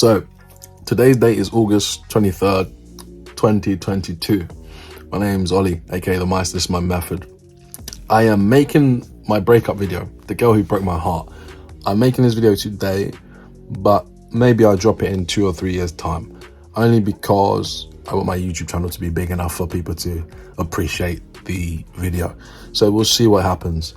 So today's date is August 23rd, 2022. My name's Ollie, aka the Mizster Method. I am making my breakup video, the girl who broke my heart. I'm making this video today, but maybe I'll drop it in 2 or 3 years time, only because I want my YouTube channel to be big enough for people to appreciate the video. So we'll see what happens.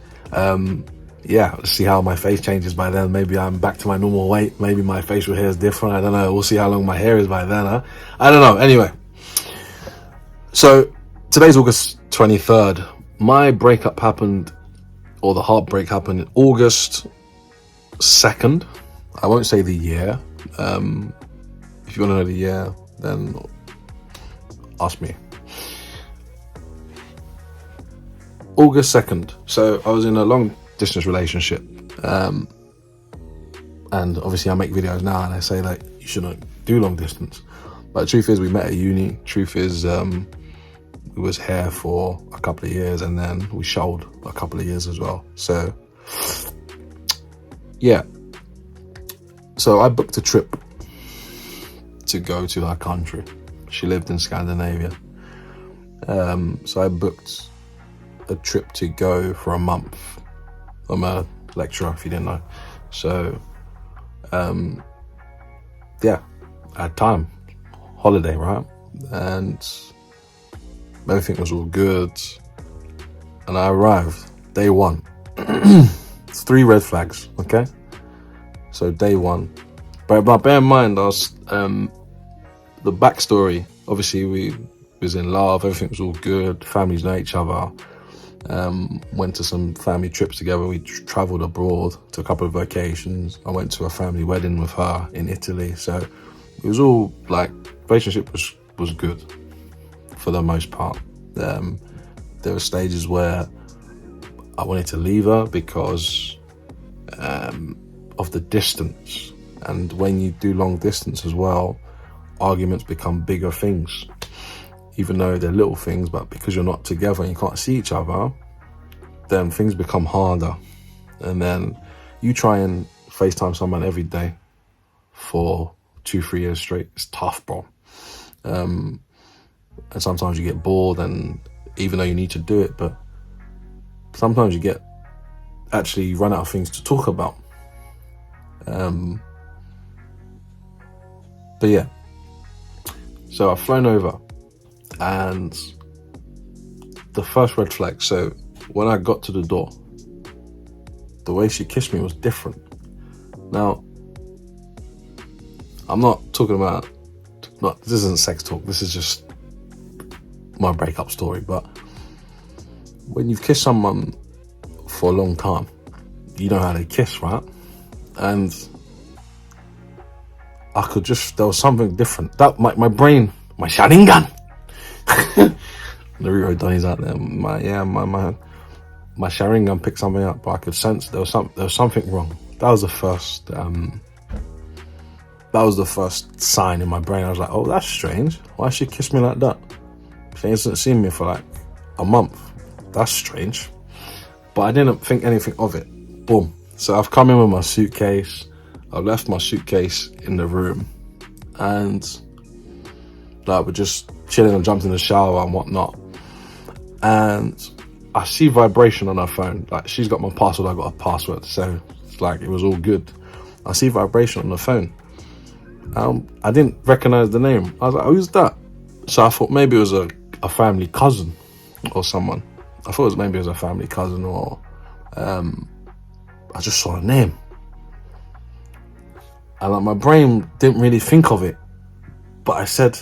Yeah, let's see how my face changes by then. Maybe I'm back to my normal weight. Maybe my facial hair is different. I don't know. We'll see how long my hair is by then, huh? I don't know. Anyway, so today's August 23rd. My breakup happened, or the heartbreak happened, August 2nd. I won't say the year. If you want to know the year, then ask me. August 2nd. So I was in a long distance relationship, and obviously I make videos now and I say that you shouldn't do long distance, but the truth is we met at uni. Truth is we was here for a couple of years and then we showed a couple of years as well. So yeah, so I booked a trip to go to her country. She lived in Scandinavia, so I booked a trip to go for a month. I'm a lecturer, if you didn't know. So yeah, I had time, holiday, right? And everything was all good, and I arrived day one. 3 red flags, okay? So day one, but bear in mind, I was the backstory. Obviously we was in love, everything was all good, families know each other. Went to some family trips together. We traveled abroad to a couple of vacations. I went to a family wedding with her in Italy. So it was all like, relationship was good for the most part. There were stages where I wanted to leave her because of the distance. And when you do long distance as well, arguments become bigger things. Even though they're little things, but because you're not together and you can't see each other, then things become harder. And then you try and FaceTime someone every day for 2-3 years straight. It's tough, bro. And sometimes you get bored, and even though you need to do it, but sometimes you run out of things to talk about. But yeah, so I've flown over. And the first red flag, so when I got to the door, the way she kissed me was different. Now, I'm not talking about, this isn't sex talk, this is just my breakup story, but when you've kissed someone for a long time, you know how they kiss, right? And there was something different. That my brain, my Sharingan, Naruto Donnie's out there. My Sharingan picked something up, but I could sense there was something wrong. That was the first sign in my brain. I was like, oh, that's strange. Why she kiss me like that? She hasn't seen me for like a month. That's strange. But I didn't think anything of it. Boom. So I've come in with my suitcase. I've left my suitcase in the room, and like we're just chilling and jumped in the shower and whatnot. And I see vibration on her phone. Like, she's got my password, I got a password. So it's like, it was all good. I see vibration on the phone. I didn't recognize the name. I was like, who's that? So I thought maybe it was a family cousin or someone. I thought maybe it was a family cousin, or I just saw a name. And like, my brain didn't really think of it. But I said,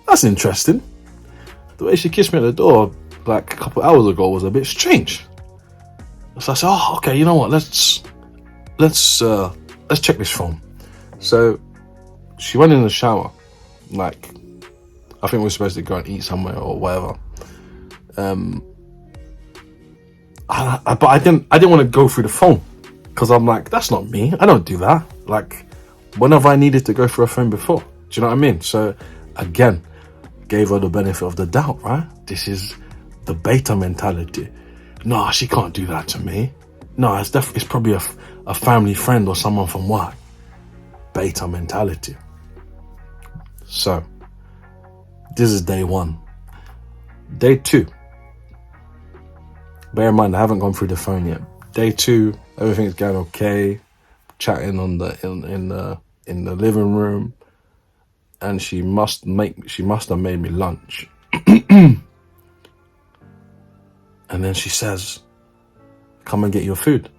that's interesting. The way she kissed me at the door like a couple of hours ago was a bit strange. So I said, oh, okay, you know what? Let's check this phone. So she went in the shower. Like, I think we were supposed to go and eat somewhere or whatever. But I didn't want to go through the phone, because I'm like, that's not me. I don't do that. Like, whenever I needed to go through a phone before? Do you know what I mean? So again, gave her the benefit of the doubt, right? This is the beta mentality. No, she can't do that to me. No, it's probably a family friend or someone from work. beta mentality. So this is day 1. Day 2, bear in mind I haven't gone through the phone yet. Day 2, everything's going okay, chatting on in the living room, and she must have made me lunch. And then she says, come and get your food.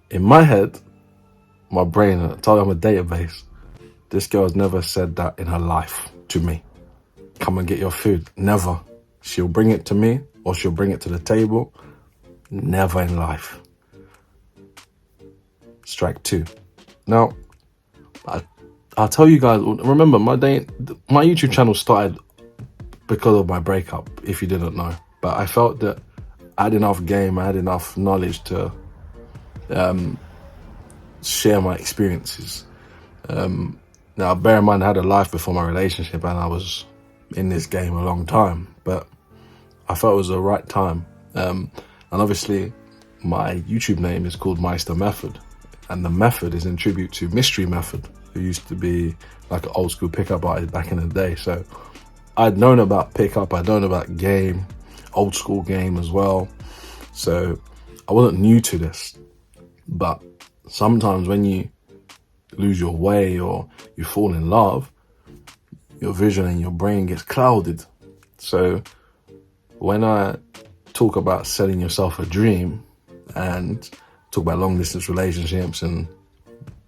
In my head, my brain, I told you I'm a database. This girl has never said that in her life to me. Come and get your food. Never. She'll bring it to me or she'll bring it to the table. Never in life. Strike 2. Now, I'll tell you guys, remember my YouTube channel started because of my breakup, if you didn't know. But I felt that I had enough game, I had enough knowledge to share my experiences. Now, bear in mind, I had a life before my relationship and I was in this game a long time, but I felt it was the right time. And obviously, my YouTube name is called Mizster Method, and the method is in tribute to Mizster Method, who used to be like an old school pickup artist back in the day. So I'd known about pickup, I'd known about game, old school game as well. So I wasn't new to this, but sometimes when you lose your way or you fall in love, your vision and your brain gets clouded. So when I talk about selling yourself a dream and talk about long distance relationships and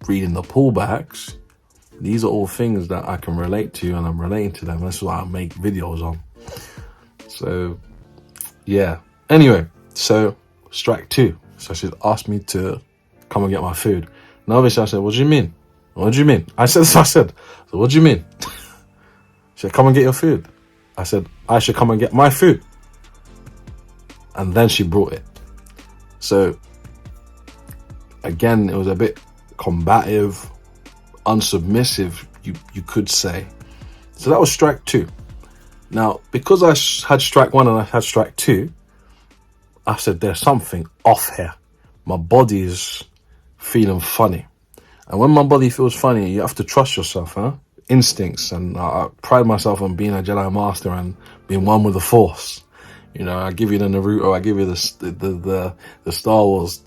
reading the pullbacks, these are all things that I can relate to, and I'm relating to them. That's why I make videos on. So yeah, anyway, so strike 2. So she's asked me to come and get my food. Now obviously I said, what do you mean? What do you mean? I said, so what do you mean? She said, come and get your food. I said, I should come and get my food. And then she brought it. So again, it was a bit combative, unsubmissive, you could say. So that was strike 2. Now, because I had strike 1 and I had strike 2, I said, there's something off here. My body is feeling funny. And when my body feels funny, you have to trust yourself, huh? Instincts. And I pride myself on being a Jedi Master and being one with the Force. You know, I give you the Naruto, I give you the Star Wars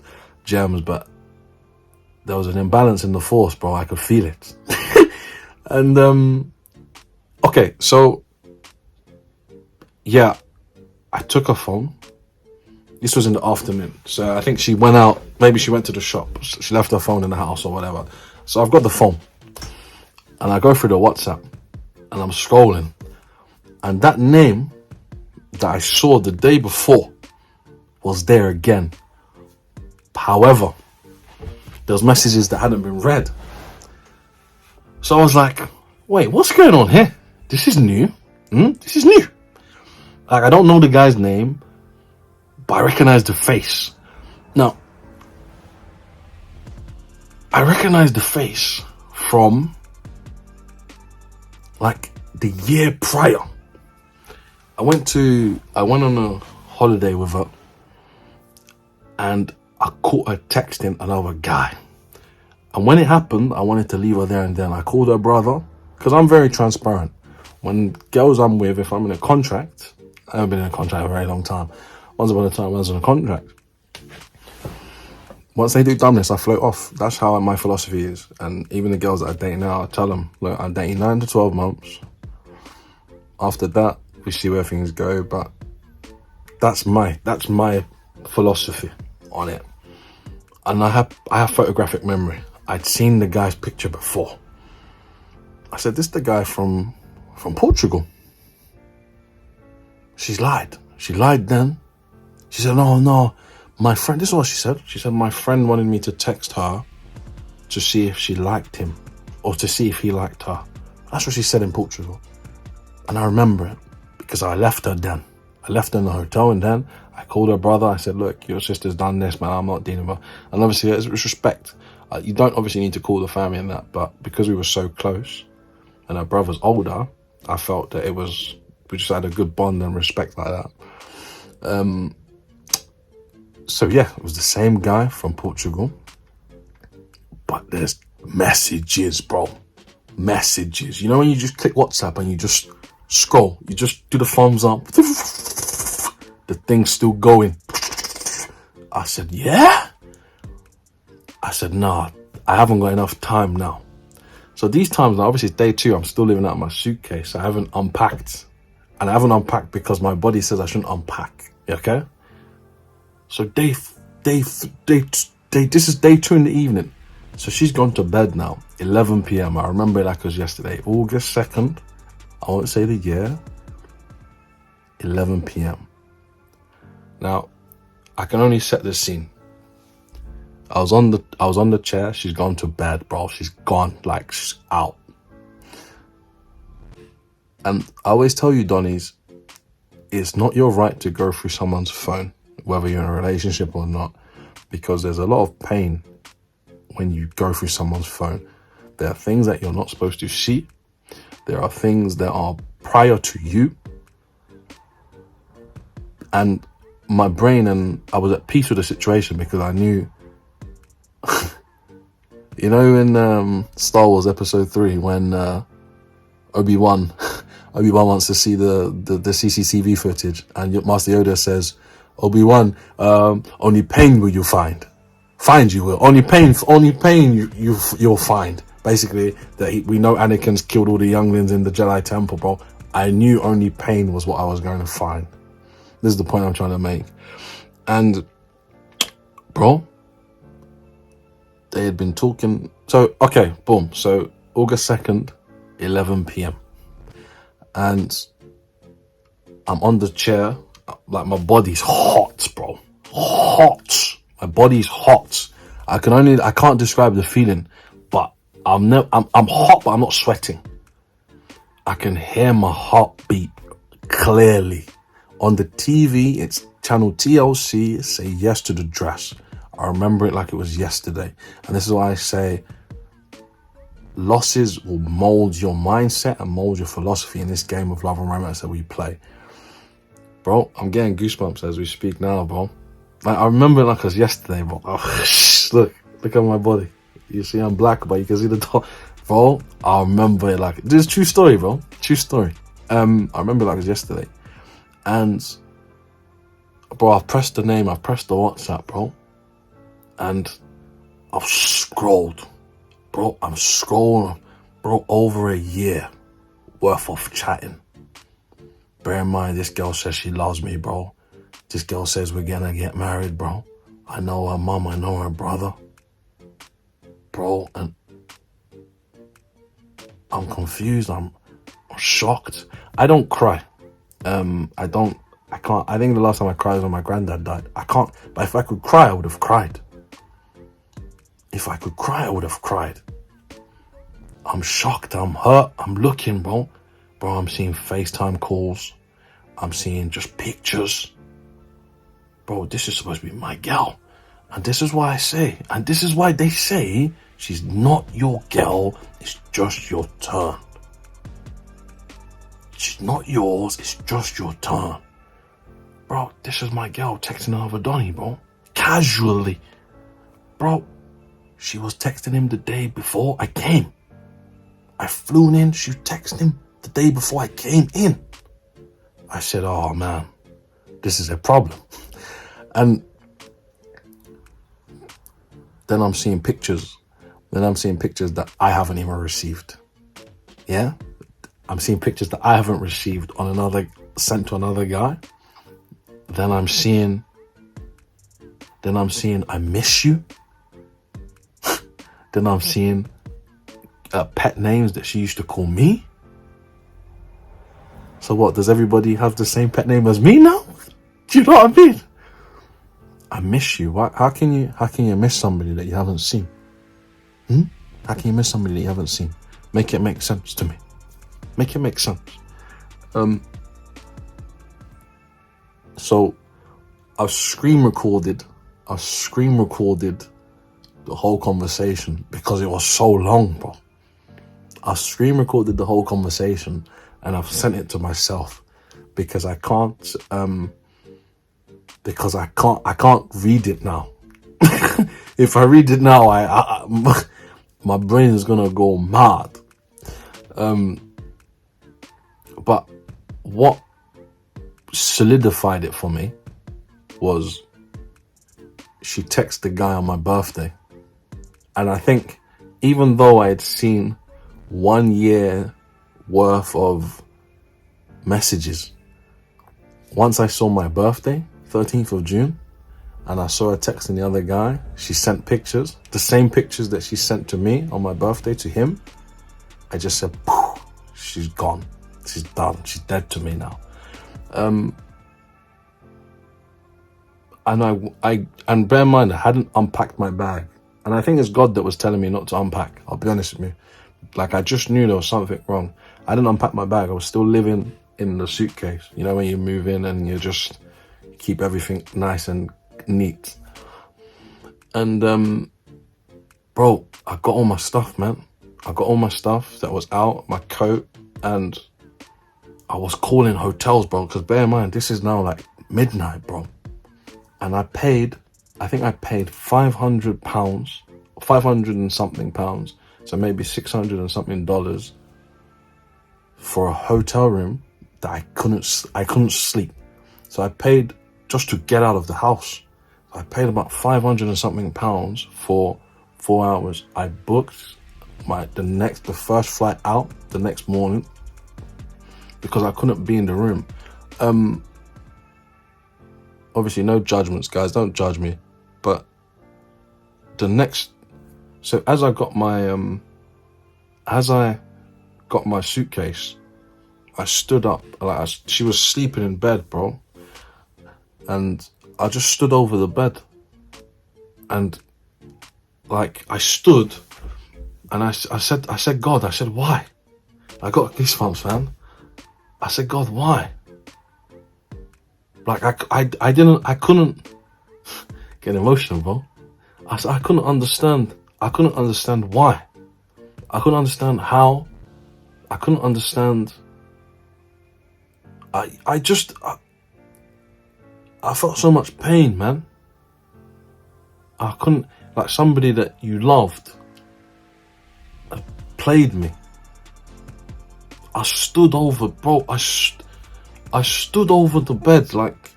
gems, but there was an imbalance in the Force, bro. I could feel it. And, okay, so, yeah, I took her phone. This was in the afternoon. So I think she went out, maybe she went to the shop. She left her phone in the house or whatever. So I've got the phone. And I go through the WhatsApp and I'm scrolling. And that name that I saw the day before was there again. However, there's messages that hadn't been read. So I was like, wait, what's going on here? This is new. This is new. Like, I don't know the guy's name, but I recognize the face. Now, I recognize the face from like the year prior. I went on a holiday with her and I caught her texting another guy. And when it happened, I wanted to leave her there and then. I called her brother, because I'm very transparent. When girls I'm with, if I'm in a contract, I haven't been in a contract a very long time. Once upon a time, I was in a contract. Once they do dumbness, I float off. That's how my philosophy is. And even the girls that I date now, I tell them, look, I'm dating 9 to 12 months. After that, we see where things go. But that's my philosophy on it. And I have photographic memory. I'd seen the guy's picture before. I said, this is the guy from Portugal. She's lied. She lied then. She said, no, my friend, this is what she said. She said, my friend wanted me to text her to see if she liked him or to see if he liked her. That's what she said in Portugal. And I remember it because I left her then. I left her in the hotel and then I called her brother. I said, look, your sister's done this, man. I'm not dealing with her. And obviously, it's respect. You don't obviously need to call the family and that, but because we were so close and her brother's older, I felt that we just had a good bond and respect like that. So yeah, it was the same guy from Portugal. but there's messages, bro. Messages. You know when you just click WhatsApp and you just scroll, you just do the thumbs up, the thing's still going. I said, yeah? I said, nah, I haven't got enough time now. So these times now, obviously day 2, I'm still living out of my suitcase. I haven't unpacked. And I haven't unpacked because my body says I shouldn't unpack. Okay? So this is day 2 in the evening. So she's gone to bed now, 11 p.m. I remember it like it was yesterday. August 2nd. I won't say the year. 11 p.m. Now, I can only set the scene. I was on the chair. She's gone to bed, bro. She's gone, like she's out. And I always tell you, Donnies, it's not your right to go through someone's phone, whether you're in a relationship or not, because there's a lot of pain when you go through someone's phone. There are things that you're not supposed to see. There are things that are prior to you. And my brain, and I was at peace with the situation because I knew, you know, in Star Wars Episode 3, when Obi-Wan wants to see the CCTV footage, and Master Yoda says, Obi-Wan, only pain will you find. Find you will. Only pain you'll find. Basically, we know Anakin's killed all the younglings in the Jedi Temple, bro. I knew only pain was what I was going to find. This is the point I'm trying to make. And, bro, they had been talking. So, okay, boom. So, August 2nd, 11 p.m. And I'm on the chair. Like, my body's hot, bro. Hot. My body's hot. I can't describe the feeling, but I'm hot, but I'm not sweating. I can hear my heartbeat clearly. On the TV, it's channel TLC, Say Yes to the Dress. I remember it like it was yesterday. And this is why I say losses will mold your mindset and mold your philosophy in this game of love and romance that we play. Bro, I'm getting goosebumps as we speak now, bro. Like, I remember it like it was yesterday, bro. Oh, look at my body. You see I'm black, but you can see the top. Bro, I remember it like... This is a true story, bro. True story. I remember it like it was yesterday. And, bro, I've pressed the name, I've pressed the WhatsApp, bro. And I've scrolled. Bro, I'm scrolling, bro, over a year worth of chatting. Bear in mind, this girl says she loves me, bro. This girl says we're gonna get married, bro. I know her mom, I know her brother. Bro, and I'm confused, I'm shocked. I don't cry. I can't. I think the last time I cried was when my granddad died. I can't, but if I could cry, I would have cried. If I could cry, I would have cried. I'm shocked, I'm hurt, I'm looking, bro. Bro, I'm seeing FaceTime calls. I'm seeing just pictures. Bro, this is supposed to be my girl. And this is why I say, and this is why they say, she's not your girl, it's just your turn. She's not yours, it's just your turn. Bro, this is my girl texting another Donnie, bro. Casually. Bro, she was texting him the day before I came. I flew in, she texted him the day before I came in. I said, oh man, this is a problem. And then I'm seeing pictures. Then I'm seeing pictures that I haven't even received. Yeah? I'm seeing pictures that I haven't received sent to another guy. Then I'm seeing I miss you. Then I'm seeing pet names that she used to call me. So what, does everybody have the same pet name as me now? Do you know what I mean? I miss you. How can you miss somebody that you haven't seen? How can you miss somebody that you haven't seen? Make it make sense to me. Make it make sense. So I've screen recorded the whole conversation because it was so long, bro. I screen recorded the whole conversation and I've sent it to myself because I can't read it now. If I read it now, my brain is gonna go mad. But what solidified it for me was she texted the guy on my birthday. And I think even though I had seen 1 year worth of messages, once I saw my birthday, 13th of June, and I saw her texting the other guy, she sent pictures, the same pictures that she sent to me on my birthday to him. I just said, poof, she's gone. She's done. She's dead to me now. And bear in mind, I hadn't unpacked my bag. And I think it's God that was telling me not to unpack. I'll be honest with you. Like, I just knew there was something wrong. I didn't unpack my bag. I was still living in the suitcase. You know, when you move in and you just keep everything nice and neat. And, bro, I got all my stuff, man. I got all my stuff that was out, my coat, and I was calling hotels, bro, because bear in mind, this is now like midnight, bro. And I think I paid £500, 500 and something pounds, so maybe 600 and something dollars for a hotel room that I couldn't sleep. So I paid just to get out of the house. I paid about 500 and something pounds for 4 hours. I booked the first flight out the next morning because I couldn't be in the room. Obviously, no judgments, guys. Don't judge me. But so as I got my suitcase, I stood up. She was sleeping in bed, bro, and I just stood over the bed, and like I stood, and I said, God, I said, why? I got goosebumps, man. I said, God, why? Like I couldn't get emotional, bro. I couldn't understand why. I couldn't understand how. I couldn't understand. I felt so much pain, man. I couldn't, like somebody that you loved played me. I stood over, bro. I stood over the bed like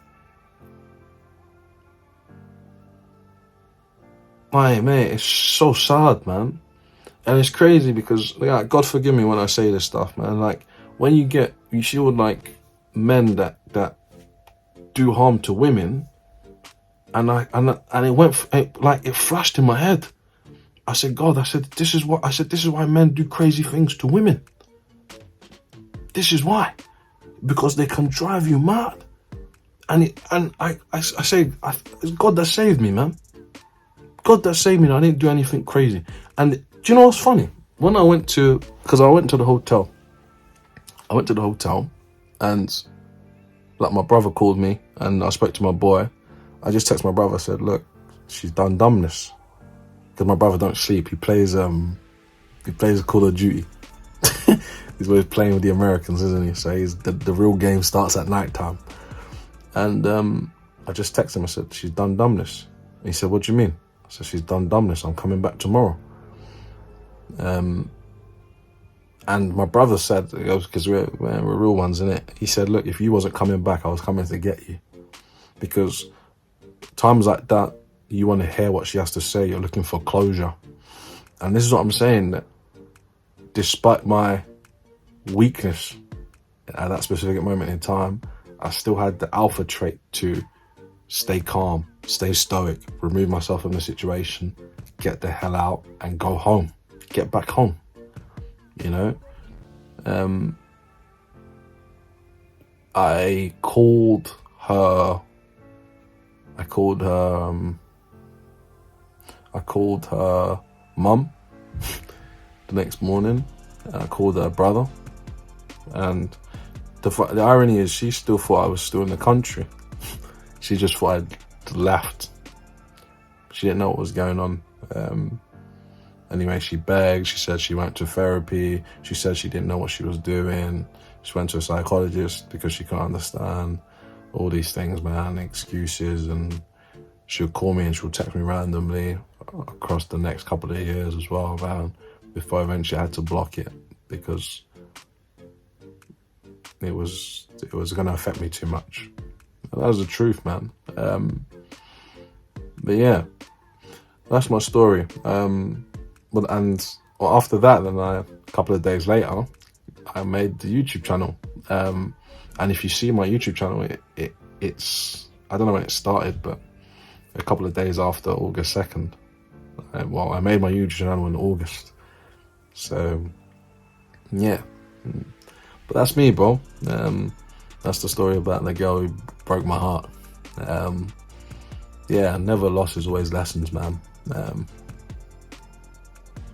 my mate. It's so sad, man, and it's crazy because, like, God forgive me when I say this stuff, man. Like, when you see with like men that do harm to women, and it flashed in my head. I said, God, this is why men do crazy things to women. This is why. Because they can drive you mad. And I say, it's God that saved me, man. God that saved me. I didn't do anything crazy. And do you know what's funny? When I went to the hotel. I went to the hotel, and like my brother called me, and I spoke to my boy. I just texted my brother. I said, look, she's done dumbness. Because my brother don't sleep. He plays Call of Duty. He's always playing with the Americans, isn't he? So the real game starts at night time. And I just texted him. I said, she's done dumbness. And he said, what do you mean? I said, she's done dumbness. I'm coming back tomorrow. And my brother said, because we're real ones, innit? He said, look, if you wasn't coming back, I was coming to get you. Because times like that, you want to hear what she has to say. You're looking for closure. And this is what I'm saying, that despite my weakness at that specific moment in time, I still had the alpha trait to stay calm, stay stoic, remove myself from the situation, get the hell out and go home, get back home, you know? I called her mum the next morning. I called her brother, and the irony is she still thought I was still in the country. She just thought I'd left. She didn't know what was going on. Anyway, she begged. She said she went to therapy. She said she didn't know what she was doing. She went to a psychologist because she couldn't understand all these things, man, excuses. And she'll call me and she'll text me randomly. across the next couple of years as well, man, before eventually I had to block it because it was going to affect me too much. That was the truth, man. But yeah, that's my story. But after that, then a couple of days later, I made the YouTube channel. And if you see my YouTube channel, it's I don't know when it started, but a couple of days after August 2nd. I made my YouTube channel in August. So yeah, but that's me, bro. That's the story about the girl who broke my heart. Yeah, never losses, always lessons, man.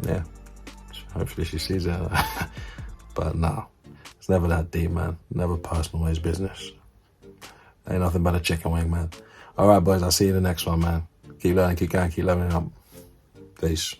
Yeah, hopefully she sees it. But nah, it's never that deep, man. Never personal, always business. Ain't nothing but a chicken wing, man. All right, boys, I'll see you in the next one, man. Keep learning, keep going, keep leveling up. Peace.